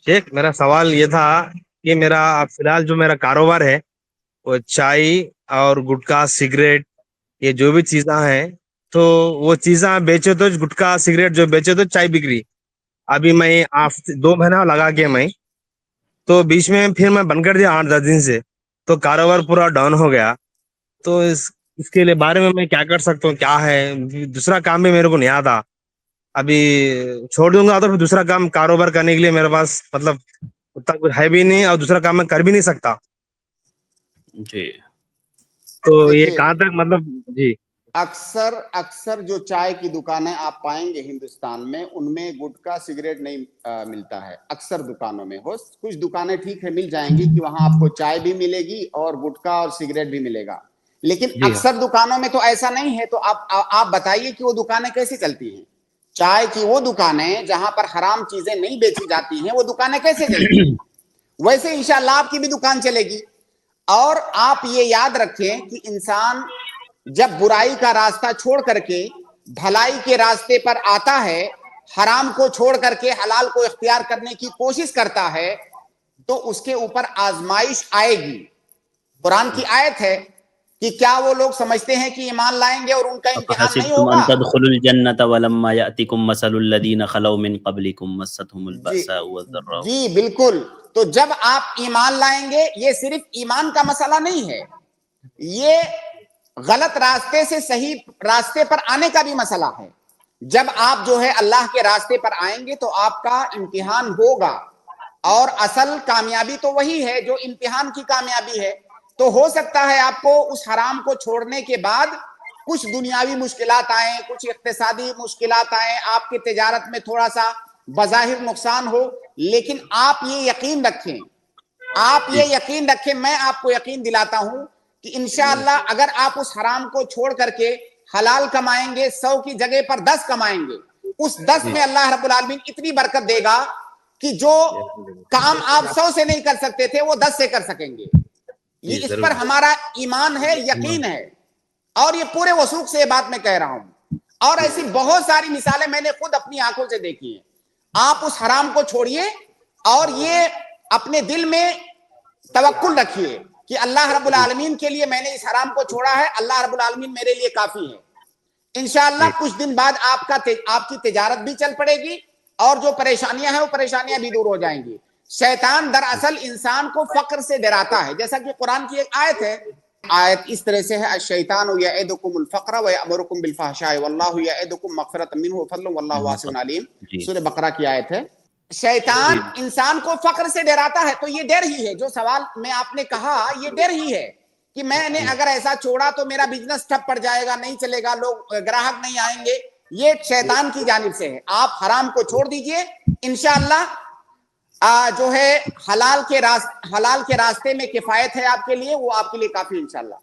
شیخ میرا سوال یہ تھا کہ میرا فی الحال جو میرا کاروبار ہے وہ چائے اور گٹکا سگریٹ یہ جو بھی چیزاں ہیں، تو وہ چیزاں بیچے تو گٹکا سگریٹ جو بیچے تو چائے بکری. ابھی میں 2 مہینہ لگا کے میں تو بیچ میں پھر میں بند کر دیا 8-10 دن سے، تو کاروبار پورا ڈاؤن ہو گیا. تو اس کے لیے بارے میں کیا کر سکتا ہوں، کیا ہے؟ دوسرا کام بھی میرے کو نہیں آتا. ابھی چھوڑ دوں گا تو پھر دوسرا کام کاروبار کرنے کے لیے میرے پاس مطلب اتنا کچھ ہے بھی نہیں، اور دوسرا کام میں کر بھی نہیں سکتا. جی تو یہ دیکھیے، کہاں تک مطلب؟ جی اکثر جو چائے کی دکانیں آپ پائیں گے ہندوستان میں، ان میں گٹکا سگریٹ نہیں ملتا ہے. اکثر دکانوں میں ہو کچھ دکانیں ٹھیک ہے مل جائیں گی کہ وہاں آپ کو چائے بھی ملے گی اور گٹکا اور سگریٹ بھی ملے گا، لیکن جی ہاں اکثر دکانوں میں تو ایسا نہیں ہے. تو آپ بتائیے کہ وہ دکانیں کیسے چلتی ہیں؟ چائے کی وہ دکانیں جہاں پر حرام چیزیں نہیں بیچی جاتی ہیں، وہ دکانیں کیسے چلتی ہیں؟ ویسے انشاءاللہ آپ کی بھی دکان چلے گی. اور آپ یہ یاد رکھیں کہ انسان جب برائی کا راستہ چھوڑ کر کے بھلائی کے راستے پر آتا ہے، حرام کو چھوڑ کر کے حلال کو اختیار کرنے کی کوشش کرتا ہے، تو اس کے اوپر آزمائش آئے گی. قرآن کی آیت ہے کہ کیا وہ لوگ سمجھتے ہیں کہ ایمان لائیں گے اور ان کا امتحان نہیں أَفَحَسِبْتُمْ أَن ہوگا؟ تَدْخُلُوا الْجَنَّةَ وَلَمَّا يَأْتِكُمْ مَثَلُ الَّذِينَ خَلَوْا مِنْ قَبْلِكُمْ مَسَّتْهُمُ جی الْبَأْسَاءُ وَالضَّرَّاءُ. جی بالکل. تو جب آپ ایمان لائیں گے، یہ صرف ایمان کا مسئلہ نہیں ہے، یہ غلط راستے سے صحیح راستے پر آنے کا بھی مسئلہ ہے. جب آپ جو ہے اللہ کے راستے پر آئیں گے تو آپ کا امتحان ہوگا، اور اصل کامیابی تو وہی ہے جو امتحان کی کامیابی ہے. تو ہو سکتا ہے آپ کو اس حرام کو چھوڑنے کے بعد کچھ دنیاوی مشکلات آئیں، کچھ اقتصادی مشکلات آئیں، آپ کی تجارت میں تھوڑا سا بظاہر نقصان ہو، لیکن آپ یہ یقین رکھیں، میں آپ کو یقین دلاتا ہوں کہ انشاءاللہ اگر آپ اس حرام کو چھوڑ کر کے حلال کمائیں گے، 100 کی جگہ پر 10 کمائیں گے، اس 10 میں اللہ رب العالمین اتنی برکت دے گا کہ جو کام آپ 100 سے نہیں کر سکتے تھے وہ 10 سے کر سکیں گے. جی یہ اس ضرور. پر ہمارا ایمان ہے، یقین ہے، اور یہ پورے وثوق سے یہ بات میں کہہ رہا ہوں. اور ایسی بہت ساری مثالیں میں نے خود اپنی آنکھوں سے دیکھی ہیں. آپ اس حرام کو چھوڑیے اور یہ اپنے دل میں توکل رکھیے کہ اللہ رب العالمین کے لیے میں نے اس حرام کو چھوڑا ہے، اللہ رب العالمین میرے لیے کافی ہے. انشاءاللہ کچھ دن بعد آپ کی تجارت بھی چل پڑے گی، اور جو پریشانیاں ہیں وہ پریشانیاں بھی دور ہو جائیں گی. شیطان دراصل انسان کو فقر سے ڈراتا ہے، جیسا کہ قرآن کی ایک آیت ہے. آیت اس طرح سے ہے: الشیطان یعدکم الفقر ویأمرکم بالفحشاء واللہ یعدکم مغفرۃ منہ وفضل واللہ واسع علیم. جی سورہ بقرہ کی آیت ہے. شیطان انسان کو فقر سے ڈراتا ہے. تو یہ ڈر ہی ہے، جو سوال میں آپ نے کہا یہ ڈر ہی ہے کہ میں نے اگر ایسا چھوڑا تو میرا بزنس ٹھپ پڑ جائے گا، نہیں چلے گا، لوگ گراہک نہیں آئیں گے. یہ شیطان کی جانب سے ہے. آپ حرام کو چھوڑ دیجئے، انشاءاللہ جو ہے حلال کے راستے میں کفایت ہے آپ کے لیے، وہ آپ کے لیے کافی انشاءاللہ.